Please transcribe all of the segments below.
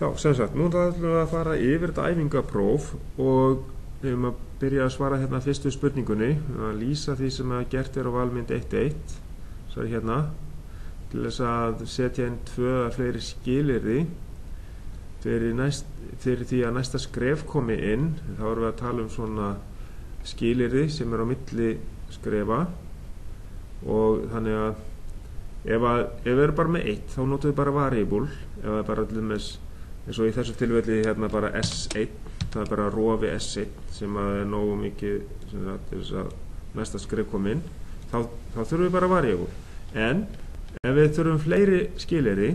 Já, sem sagt, nú ætlum við að fara yfir þetta æfingapróf og við höfum að byrja að svara hérna fyrstu spurningunni, að lýsa því sem að gert á valmynd 1.1, svo hérna, til þess að setja inn 2 eða fleiri skilyrði fyrir því að næsta skref komi inn. Þá erum við að tala um svona skilyrði sem á milli skrefa og þannig að ef við erum bara með 1 þá notum við bara variable, ef það er bara til dæmis eins og í þessu tilfelli hérna bara S1, það er bara rofi S1 sem að er nógu mikið til þess að næsta skref komi inn, þá þurfum við bara variable. En ef við þurfum fleiri skilyrði,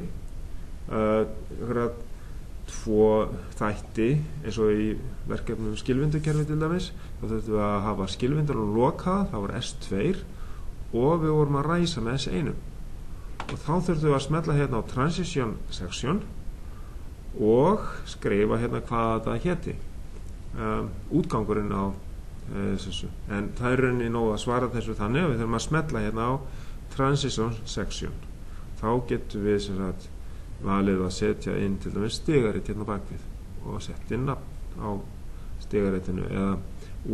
2 þætti eins og í verkefnum skilvindukerfi til dæmis, þá þurfum við að hafa skilvindur og loka, það var S2 og við vorum að ræsa með S1 og þá þurfum við að smella hérna á transition section og skrifa hérna hvað það héti, útgangurinn á þessu, en það er rauninni nóg að svara þessu þannig að við þurfum að smella hérna á transition section. Þá getum við sem sagt valið að setja inn til dæmis stigarit hérna bakvið og setja inn nafn á stigaritinu eða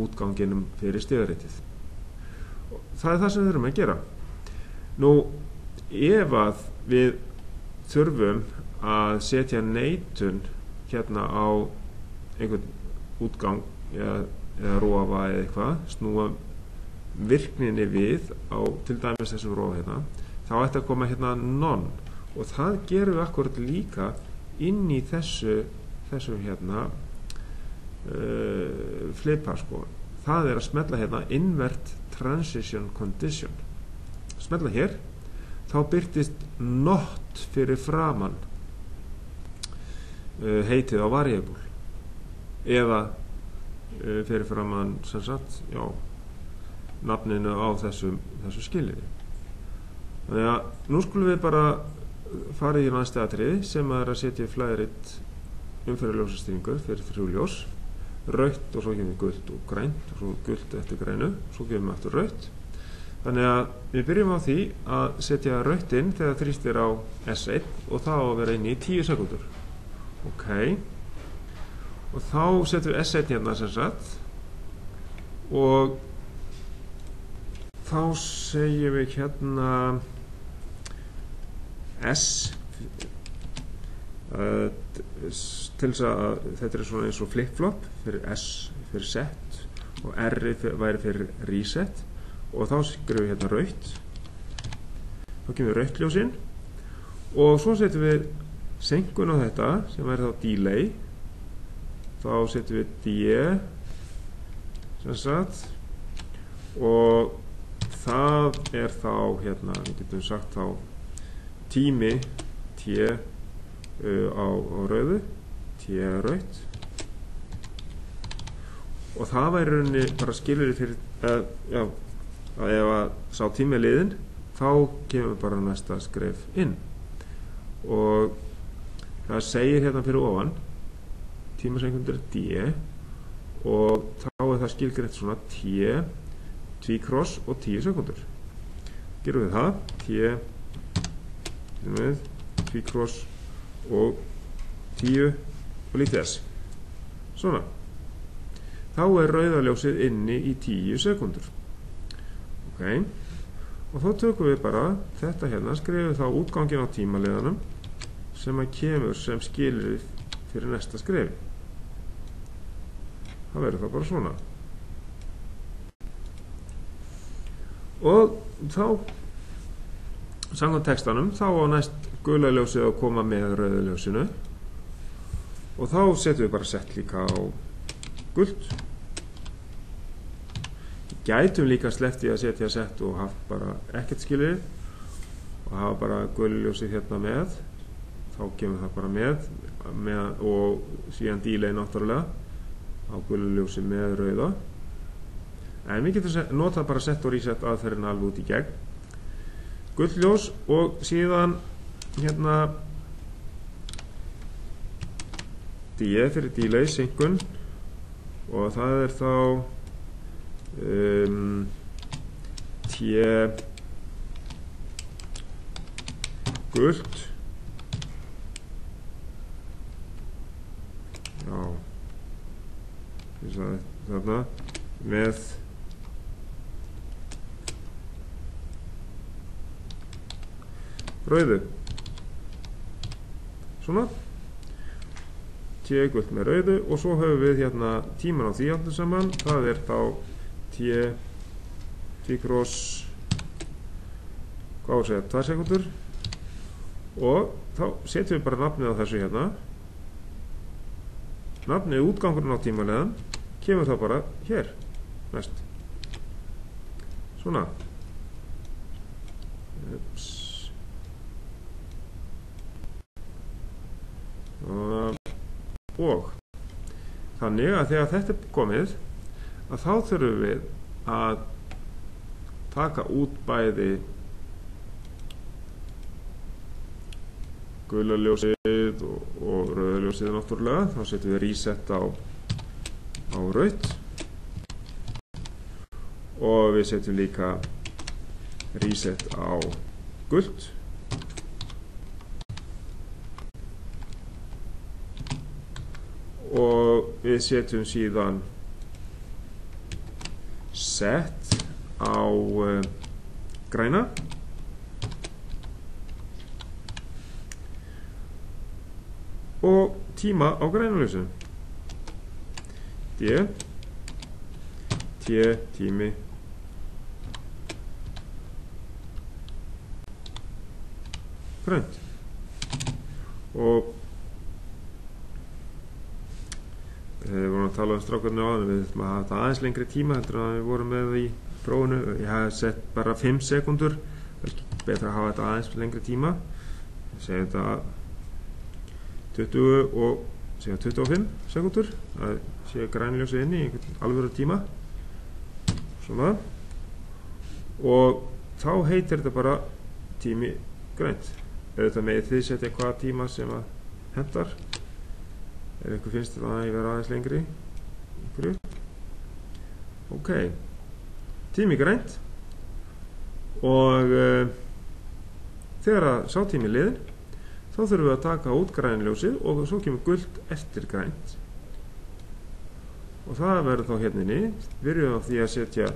útganginum fyrir stigaritið. Það er það sem við þurfum að gera. Nú, ef að við þurfum að setja neitun hérna á einhvern útgang eða rofa eða eitthvað, snúa virkninni við á til dæmis þessum rofa hérna, þá ætti að koma hérna none og það gerum við akkurat líka inn í þessu hérna flipa sko. Það er að smella hérna invert transition condition, smella hér, þá birtist not fyrir framan heitið á variable eða fyrir framan sem sagt, já, nafninu á þessu skilyrði. Þannig að nú skulum við bara fara í næstu atriði sem er að setja flæðrit umferðarljósastýringur fyrir 3 ljós, rautt og svo gefum við gult og grænt og svo gult eftir grænu, svo gefum við aftur rautt. Þannig að við byrjum á því að setja rautt inn þegar þrýst er á S1 og það á að vera inn í 10 sekúndur. Ok, og þá setjum við S1 hérna sem sagt og þá segjum við hérna S til þess að þetta er svona eins og flip-flop fyrir S fyrir set og R væri fyrir reset og þá skrifum við hérna rautt, þá kemur rauttljós inn og svo setjum við senkun á þetta sem væri þá delay, þá setjum við D sem sagt og það er þá hérna, við getum sagt þá tími T á rauðu, T rautt og það væri rauninni bara skilyrði fyrir já, að ef að sá tími er liðinn þá kemur bara næsta skref inn og það segir hérna fyrir ofan tímasekundur D og þá er það skilgreint svona T, tvíkross og 10 sekundur. Gerum við það T tvíkross og 10 og lítið S. Svona. Þá er rauðaljósið inni í 10 sekundur. Ok, og þá tökum við bara þetta hérna, skrifum þá útgangin á tímaliðanum sem að kemur sem skilyrði fyrir næsta skrefi. Það verður það bara svona. Og þá, samkvæmt textanum, þá á næst gula ljósið að koma með rauða ljósinu og þá setjum við bara sett líka á gult. Gætum líka sleppt í að setja sett og haft bara ekkert skilyrði og hafa bara gululjósið hérna með, þá kemur það bara með og síðan delay náttúrulega á gululjósið með rauða, en við getum notað bara sett og reset aðferðina alveg út í gegn. Gullljós og síðan hérna D fyrir delay, senkun og það er þá T gult þarna með rauðu, svona T gult með rauðu, og svo höfum við hérna tíman á því allir saman, það er þá T cross, hvað á að segja, 2 sekúndur, og þá setjum við bara nafnið á þessu hérna, nafnið útgangurinn á tímalegan kemur þá bara hér næst, svona og þannig að þegar þetta er komið að þá þurfum við að taka út bæði gula ljósið og rauða ljósið náttúrulega, þá setjum við reset á rautt og við setjum líka reset á gult og við setjum síðan set á græna og tíma á græna ljósinu D T tími grænt og við vorum að tala strákarnir á það, við þurfum að hafa þetta aðeins lengri tíma heldur en við vorum með í prófinu. Ég hef sett bara 5 sekúndur, betra að hafa þetta aðeins lengri tíma, segjum þetta 20 og segjum 25 sekúndur, það sé grænljósið inni í einhvern alvöru tíma, svona, og þá heitir þetta bara tími grænt. Auðvitað með þið setja hvaða tíma sem að hentar. Ef ykkur finnst þetta að ég vera aðeins lengri ok, tími grænt og þegar að sá tími liðin þá þurfum við að taka út grænljósið og svo kemur gult eftir grænt og það verður þá hérna inni. Við erum á því að setja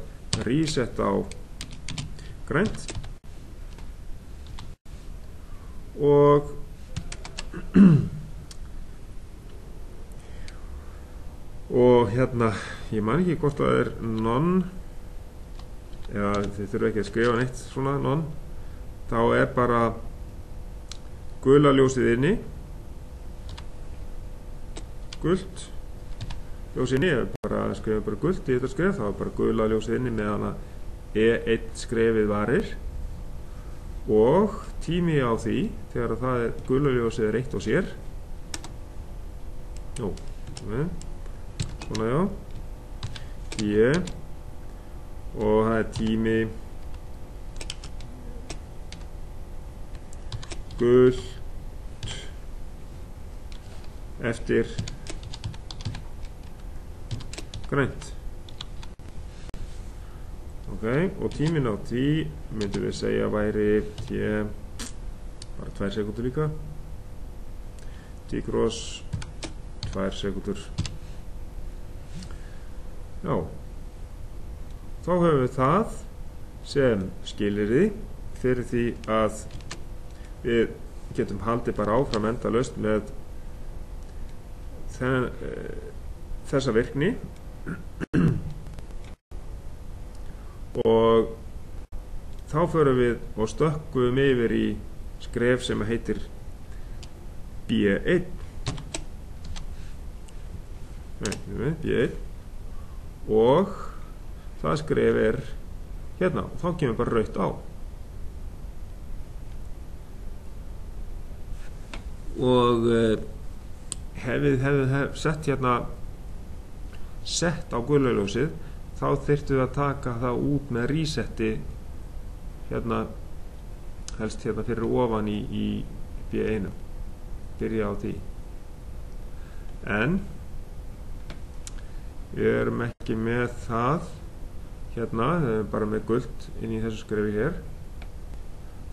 reset á grænt og og hérna, ég man ekki hvort það er none eða þið þurfum ekki að skrifa neitt svona none, þá er bara gula ljósið inni, gult ljósið inni, bara skrifa bara gult í þetta skref, þá er bara gula ljósið inni meðan að E1 skrefið varir og tími á því þegar að það er gula ljósið er eitt og sér svona já, 10 og það er tími gult eftir grænt ok, og tímin á því myndum við segja væri bara 2 sekúndur líka T cross 2 sekúndur. Já, þá höfum við það sem skilyrði fyrir því að við getum haldið bara áfram endalaust með þessa virkni og þá förum við og stökkum yfir í skref sem heitir B1 B1 og það skref er hérna og þá kemur bara rautt á og hefði sett hérna sett á gula ljósið þá þyrftum við að taka það út með reseti hérna helst hérna fyrir ofan í B1 byrja á því en við erum ekki með það hérna, við erum bara með gult inn í þessu skrefi hér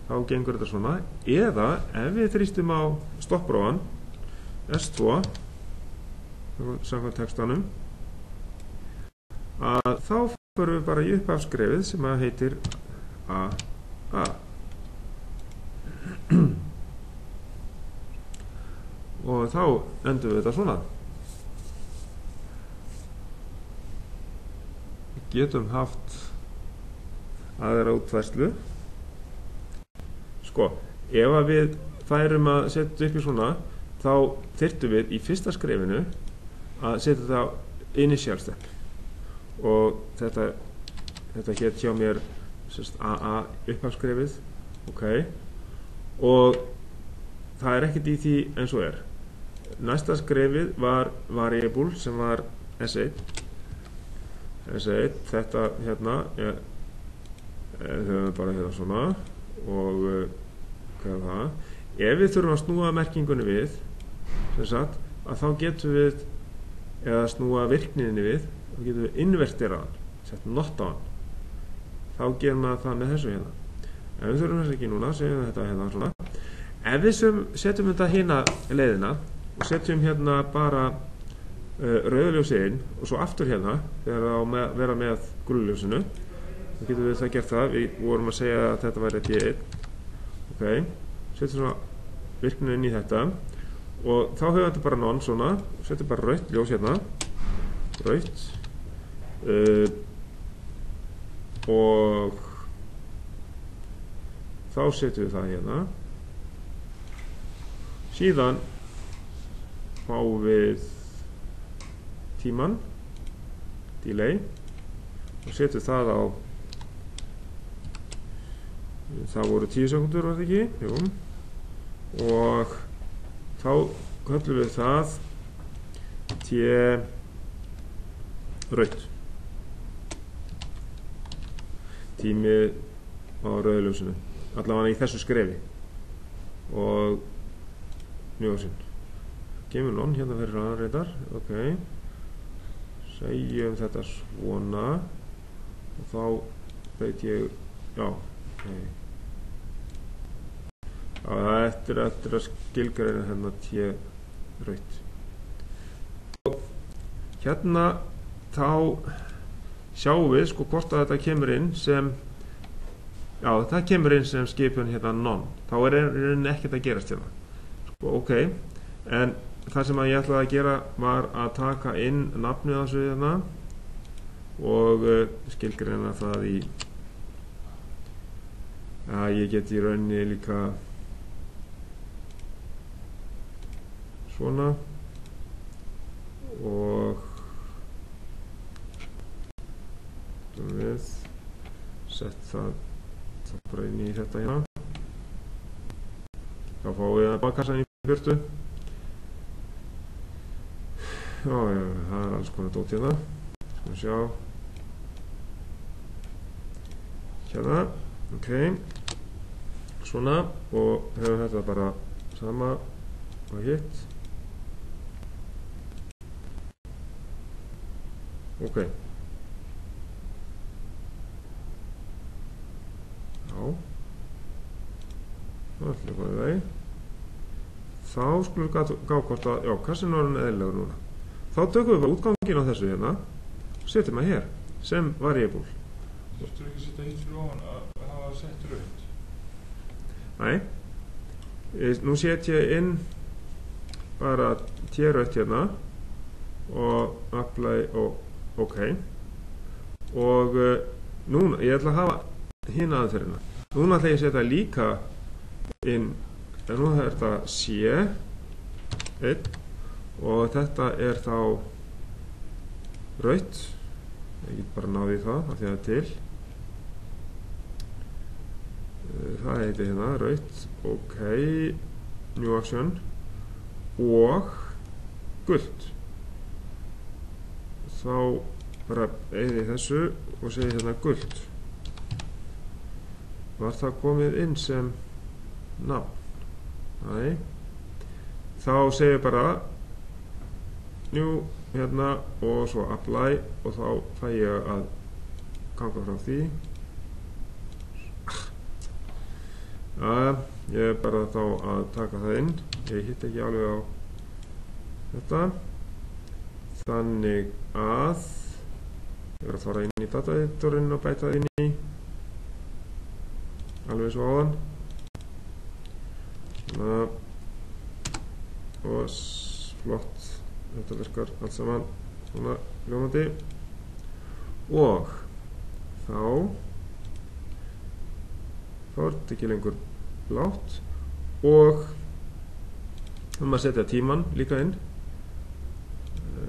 þá gengur þetta svona eða ef við þrýstum á stopprófan S2 samkvæmt textanum að þá förum við bara í upphafsskrefið sem að heitir AA. Og þá endum við þetta svona. Við getum haft aðra útfærslu. Sko, ef að við færum að setja upp í svona, þá þyrftum við í fyrsta skrefinu að setja það initial step. Og þetta hér hjá mér AA upphafsskrefið, ok. Og það er ekkert í því eins og er. Næsta skrefið var variable sem var S1. Þetta hérna höfum við bara hérna svona og hvað er það? Ef við þurfum að snúa merkingunni við, sem sagt, að þá getum við, eða snúa virkninni við, þá getum við invertera hann, sett not á hann. Þá gerum við það með þessu hérna. Ef við þurfum þess ekki núna, segjum við þetta hérna svona. Ef við setjum þetta hérna leiðina og setjum hérna bara rauðljósið inn og svo aftur hérna þegar það á að vera með gululjósinu, þá getum við það gert það. Við vorum að segja að þetta væri P1. Ok, setjum svona virkninu inn í þetta og þá höfum við þetta bara non svona, setjum bara rautt ljós hérna, rautt og þá setjum við það hérna. Síðan fáum við tíman, delay, og setjum það á, það voru 10 sekundur, var það ekki? Jú. Og þá köllum við það T rautt. Tími á rauðljósinu, allavega í þessu skrefi. Og ljósin. Gemur non hérna fyrir aðreitar, ok. Segjum þetta svona og þá veit ég, já, ok. Eftir að skilgreina hérna T rautt. Og hérna þá sjáum við sko hvort að þetta kemur inn sem, já, það kemur inn sem skipun hérna non. Þá er ekkert að gerast hérna. Sko, ok, en það sem að ég ætlaði að gera var að taka inn nafnið á þessu hérna og skilgreina það í, að ég get í rauninni líka svona og við sett það bara inn í þetta hérna. Þá fáum við bakkassan í burtu. Já, það er alls konar dót hérna. Skal við sjá. Hérna, ok. Svona, og hefur þetta bara sama og hitt. Ok. Já. Það er allir góðið vegi. Þá skulum við gá hvort að, já, kassin er orðinn eðlilegur núna. Þá tökum við bara útganginn á þessu hérna og setjum það hér sem variable. Þurftur ekki að setja hitt fyrir ofan að hafa sett rautt? Nei. Nú set ég inn bara T-rautt hérna og apply og ok. Og núna, ég ætla að hafa hina aðferðina. Núna ætla ég að setja líka inn, en nú er þetta C1 og þetta er þá rautt. Ég get bara náði það af því að það er til. Það heitir hérna rautt, ok, new action og gult. Þá bara eyði þessu og segi hérna gult. Var það komið inn sem nafn? Nei. Þá segir bara new hérna og svo apply og þá fæ ég að ganga frá því. Ég er bara þá að taka það inn. Ég hitt ekki alveg á þetta. Þannig að Ég verð að fara inn í dataeditorinn og bæta inn í alveg svo áðan. Svona. Og flott, þetta virkar allt saman svona ljómandi. Og þá er þetta ekki lengur blátt og þannig að setja tíman líka inn.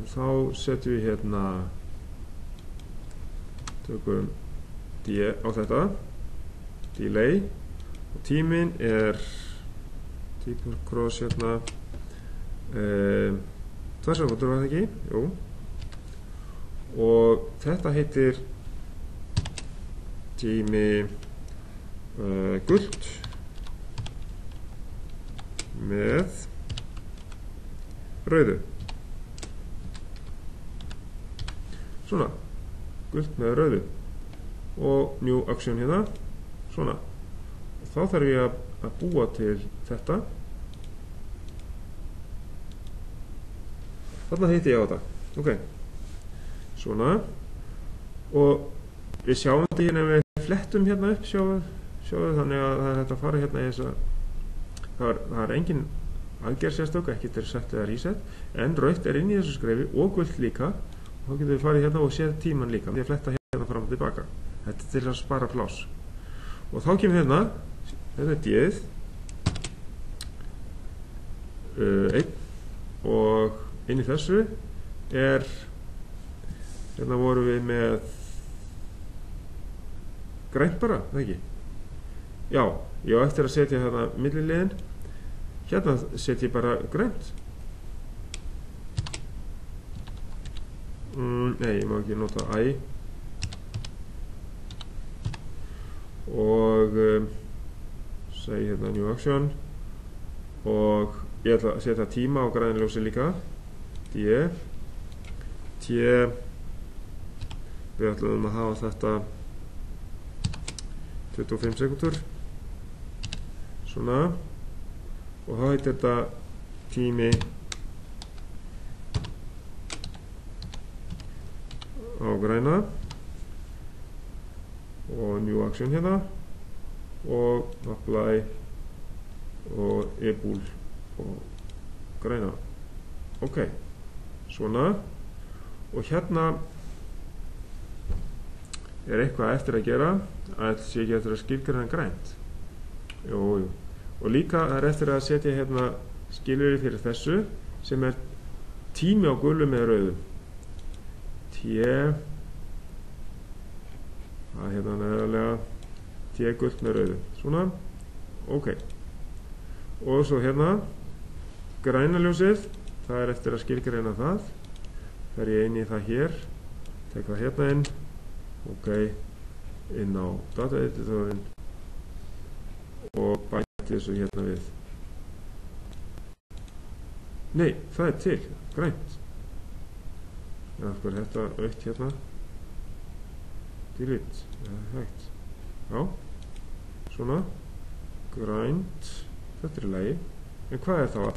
Þá setjum við hérna, tökum D á þetta, delay, og tíminn er tímur cross hérna 2 sekúndur var það ekki? Jú. Og þetta heitir tími gult með rauðu. Svona, gult með rauðu og new action hérna, svona. Og þá þarf ég að búa til þetta. Þarna hitti ég á þetta, ok. Svona, og við sjáum þetta hérna við flettum hérna upp, sjáum þannig að það er hægt að fara hérna í þess að það er engin aðgerð sérstök, ekki til set eða reset, en rautt er inn í þessu skrefi og gult líka. Þá getum við farið hérna og séð tíman líka. Því að fletta hérna fram og tilbaka. Þetta er til að spara pláss. Og þá kemur hérna, þetta er D-ið, 1, og inn í þessu er, hérna vorum við með grænt bara, það ekki? Já, ég á eftir að setja hérna milliliðin. Hérna setja ég bara grænt. Nei, ég má ekki nota I. Og segi hérna new action. Og ég ætla að setja tíma á græðinljósi líka. D. T. Við ætlum að hafa þetta 25 sekúndur. Svona. Og þá heitir þetta tími á græna og new action hérna og apply og e-búl og græna. Ok, svona, og hérna er eitthvað eftir að gera, að sé ekki eftir að skilgreina grænt. Jú. Og líka er eftir að setja hérna skilyrði fyrir þessu sem er tími á gulu með rauðu. T, það hérna neðarlega T gult með rauðu. Svona, ok. Og svo hérna græna ljósið, það er eftir að skilgreina það. Fer ég inn í það hér, tek það hérna inn, ok, inn á dataeditorinn og bæti þessu hérna við. Nei, það er til, grænt. Já, hvað er þetta aukt hérna? Delete, það er hægt. Já, svona, grænt, þetta er í lagi. En hvað er þá að?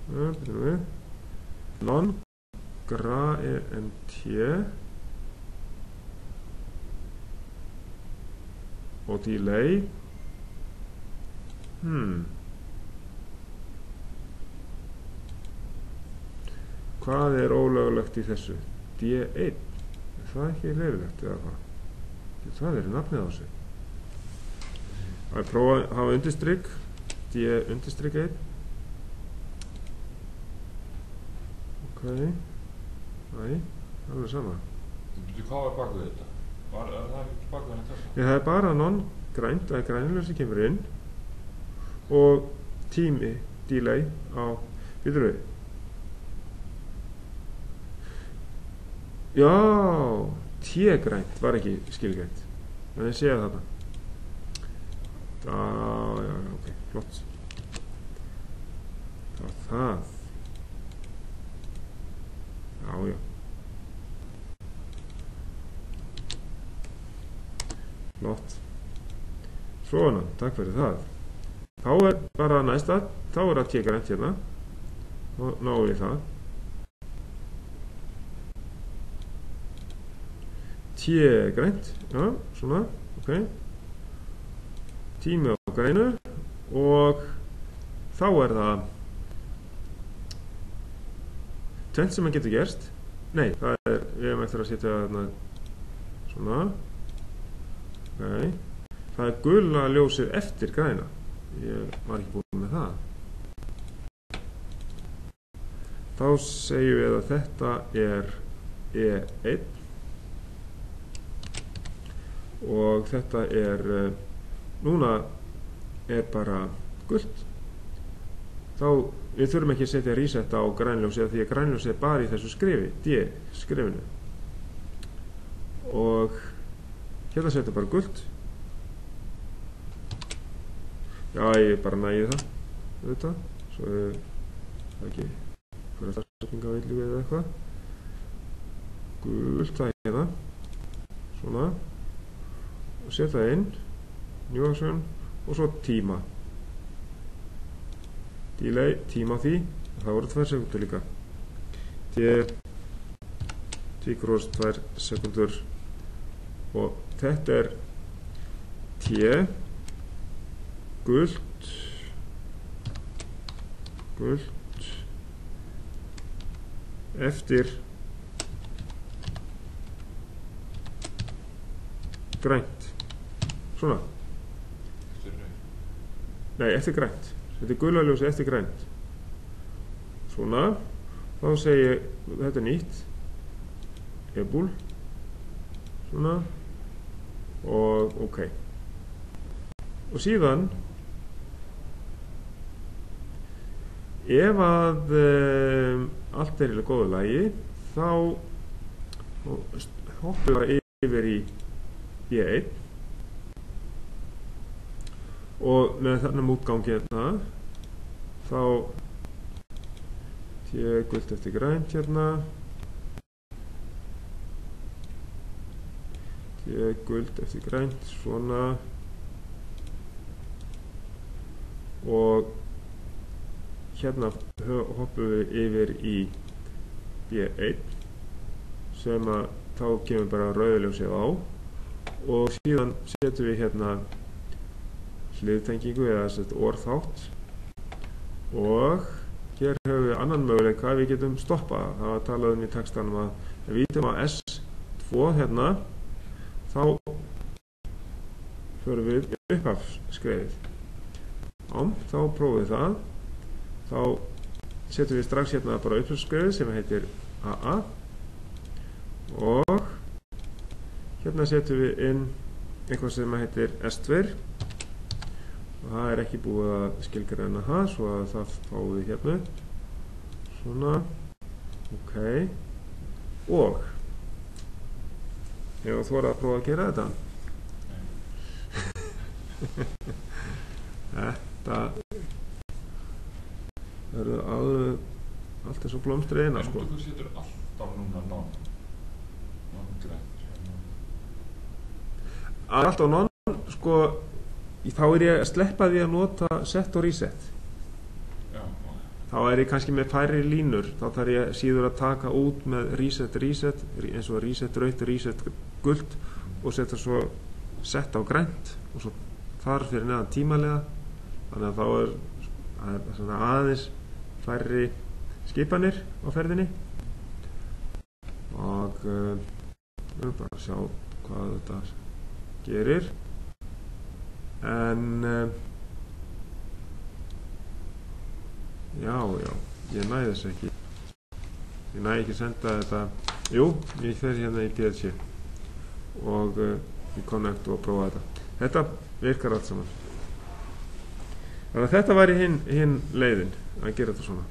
Byrjum við. Non-grant og delay. Hvað er ólögulegt í þessu? D1. Er það ekki leyfilegt eða hvað? Það er nafnið á þessu. Það er prófa að hafa undirstrykk. D undirstrykk 1. Ok. Næ, alveg sama. Hvað var bak við þetta? Er það ekki bak við þetta? Það er bara non-grænt, að grænljósi kemur inn og tími delay á býtur við. Já, T-grænt var ekki skilgrænt. Þannig að séu þarna. Já, ok, flott. Það. Já. Flott. Svona, takk fyrir það. Þá er bara næsta, þá er að T-grænt hérna. Og náum við það. T grænt, já, svona, ok, tími á grænu og þá það tvennt sem getur gerst. Nei, það við hefum eftir að setja þarna svona, ok, það gula ljósið eftir græna, ég var ekki búinn með það. Þá segjum við að þetta E1 og þetta núna bara gult. Þá við þurfum ekki að setja reset á grænljósið því að grænljósið bara í þessu skrifi, D-skrifinu. Og hérna setja bara gult. Já, ég bara nægi það, auðvitað, svo það ekki fyrir að stafsefninga vilju við eða eitthvað. Gult, það hérna, svona, og setja inn, new action, og svo tíma. Delay, tíma á því, það voru 2 sekundur líka. T cross 2 sekundur og þetta T gult eftir grænt, svona. Nei, eftir grænt. Þetta gula ljósi eftir grænt. Svona. Þá segi ég, þetta nýtt. Ebúl. Svona. Og ok. Og síðan ef að allt í góðu lagi þá hoppum við yfir í E1 og með þannum útgangi hérna þá gult eftir grænt hérna gult eftir grænt svona og hérna hoppum við yfir í B1 sem að þá kemur bara rauðljósið á og síðan setjum við hérna hliðtengingu eða orðþátt og hér höfum við annan möguleika við getum stoppað. Það var talað í textanum að ef við ítum á S2 hérna þá förum við upp af skreiðið. Þá prófum við það. Þá setjum við strax hérna bara upp af skreiðið sem heitir AA og hérna setjum við inn eitthvað sem heitir S2 og það ekki búið að skilgreina það svo að það fáum við hérna svona ok og ég var þorað að prófa að gera þetta þetta verður allt eins og blómstrið eina sko. En þú setur alltaf núna alltaf non sko þá ég að sleppa því að nota set og reset. Já. Þá ég kannski með færri línur þá þarf ég síður að taka út með reset eins og reset rautt, reset gult og setja svo set á grænt og svo þar fyrir neðan tímalega þannig að þá svona aðeins færri skipanir á ferðinni og við erum bara að sjá hvað þetta gerir en já, ég næði þess ekki ég næði ekki að senda þetta ég fer hérna í PLC og í Connect og prófa þetta virkar allt saman þannig að þetta væri hinn leiðin að gera þetta svona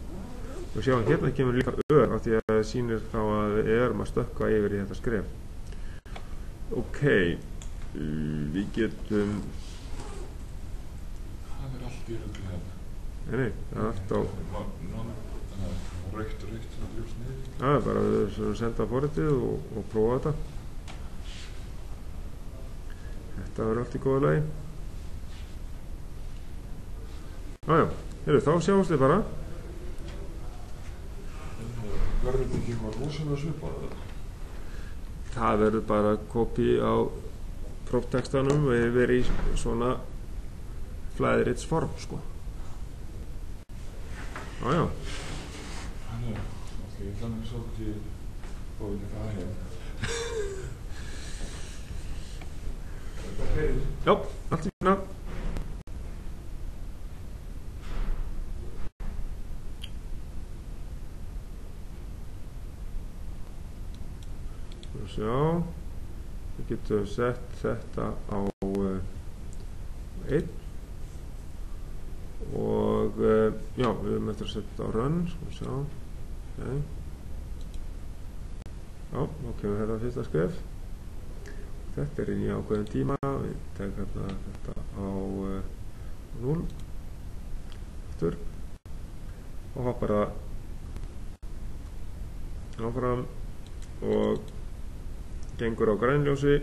og sjá hérna kemur líka af því að það sýnir þá að við erum að stökkva yfir í þetta skref ok við getum það allt í rugli hérna nei, það allt á raukt svona ljós niður það bara við senda forritið og prófa þetta verður allt í góða lagi þá sjáumst við bara verður þetta ekki eitthvað rosalega svipað það verður bara kopí á próftextanum og yfir í svona flæðirits form sko. Já. Þannig, ég ætla mér svolítið og vilja það heim. Já, allt í fina. Sjá, við getum sett þetta á 1 og já, við höfum eftir að setja þetta á run, sjá, okay. Já, þá kemur þetta fyrsta skref. Þetta inn í ákveðin tíma, við tekum þetta á 0 aftur og hoppar það áfram og gengur á grænljósi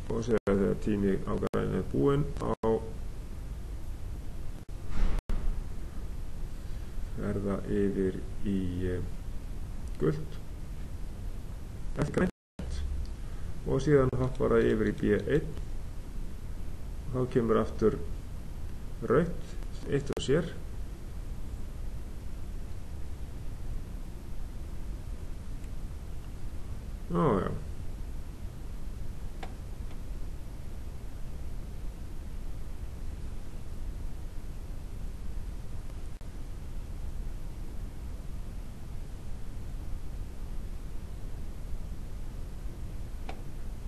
og sér að þegar tími á grænu er búinn á verða yfir í gult eftir grænt og síðan hoppar það yfir í B1 og þá kemur aftur rautt, eitt og sér já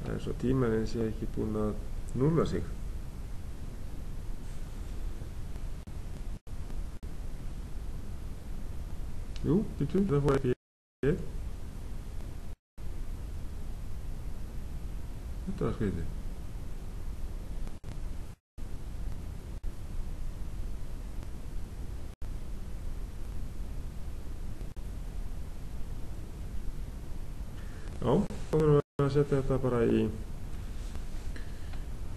það er svo tíminn sé ekki búinn að núlla sig. Jú, það fór ekki ég. Þetta var skrítið. Já, þá þurfum við að setja þetta bara í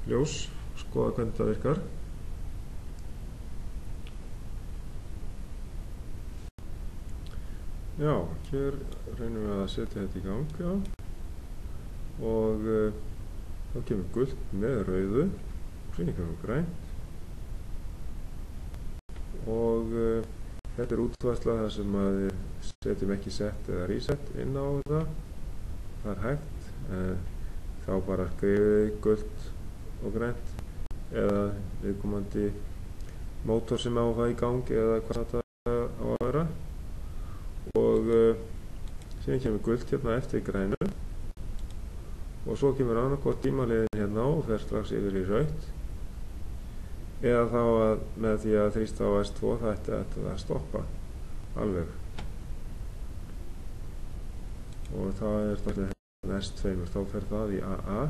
ljós, skoða hvernig þetta virkar. Já, hér reynum við að setja þetta í gang, já, og þá kemur gult með rauðu, síðan kemur grænt og þetta er útfærsla þar sem að við setjum ekki set eða reset inn á þetta, það er hægt, þá bara skrifið gult og grænt eða viðkomandi mótor sem á það í gang eða hvað þetta á að vera. Og síðan kemur gult hérna eftir grænu og svo kemur annarkvort tímaliðin hérna og fer strax yfir í rautt eða þá að með því að þrýsta á S2 það ætti þetta að stoppa alveg og það er stofnið hérna S2 þá fer það í AA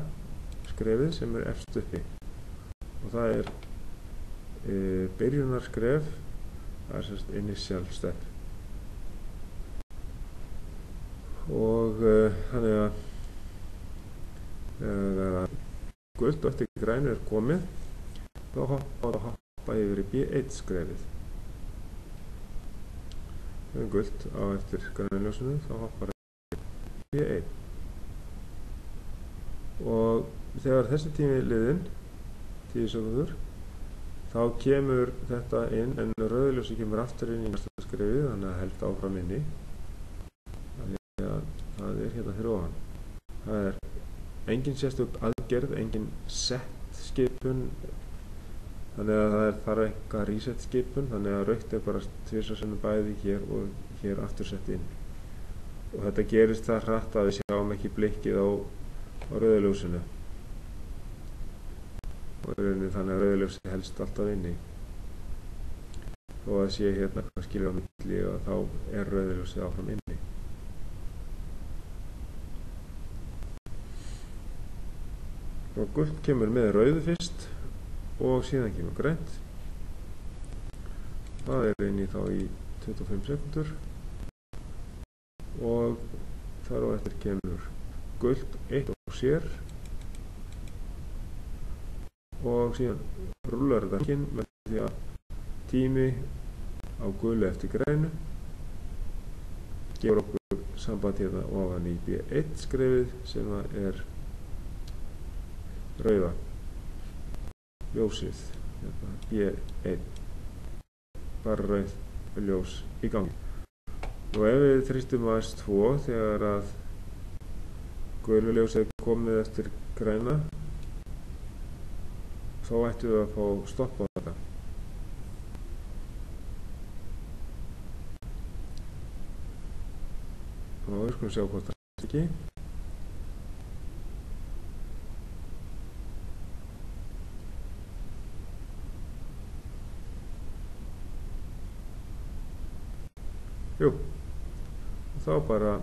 skrefið sem er efst uppi og það er byrjunarskref, það er sérst initial step og þannig að þegar gult og eftir grænu er komið þá hoppa yfir í B1 skrefið. Þegar gult á eftir grænljósinu þá hoppar B1 og þegar þessi tími liðinn 10 sekúndur þá kemur þetta inn en rauðljósi kemur aftur inn í næsta skrefið þannig að held áfram inni. Það er hérna fyrir ofan. Það er engin sérstök aðgerð, engin set skipun, þannig að það þarf eitthvað reset skipun, þannig að rautt er bara tvisvar sinnum bæði hér og hér aftur sett inn. Og þetta gerist það hratt að við sjáum ekki blikkið á rauðljósinu. Og þannig að rauðljósi helst alltaf inni. Og að sé hérna hvað skilur á milli og þá er rauðljósið áfram inni. Og gult kemur með rauðu fyrst og síðan kemur grænt. Það er inn í þá í 25 sekúndur og þar á eftir kemur gult eitt og sér og síðan rúlar þetta inn með því að tími á gulu eftir grænu gefur okkur samband hérna ofan í B1 skrefið sem er rauða ljósið hérna, B1 bara rauð ljós í gangi. Og ef við þrýstum á S2 þegar að gulu ljósið er komið eftir græna þá ættum við að fá stopp á þetta. Og við skulum sjá hvort það er ekki. Jú, og þá bara,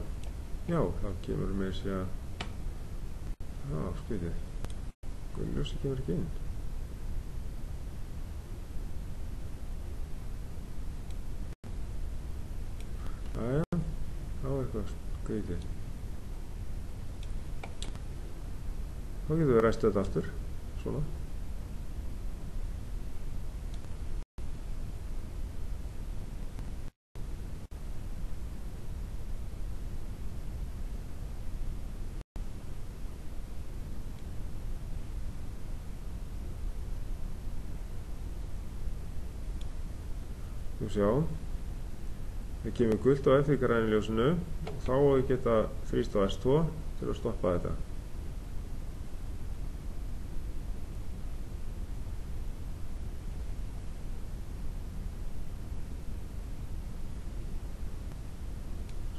já, þá kemur með sér að, já, skrítið, gulljósi kemur ekki inn. Jæja, þá er eitthvað skrítið. Þá getum við ræst þetta aftur, svona. Nú sjá, það kemur gult á eftir grænu ljósinu og þá á við geta þrýst á S2 til að stoppa þetta.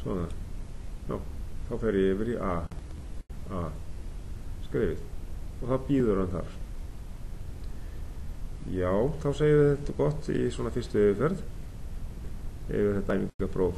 Svona, já, þá fer ég yfir í A skrefið og það býður hann þar. Já, þá segjum við þetta gott í svona fyrstu yfirferð yfir þetta dæmingapróf.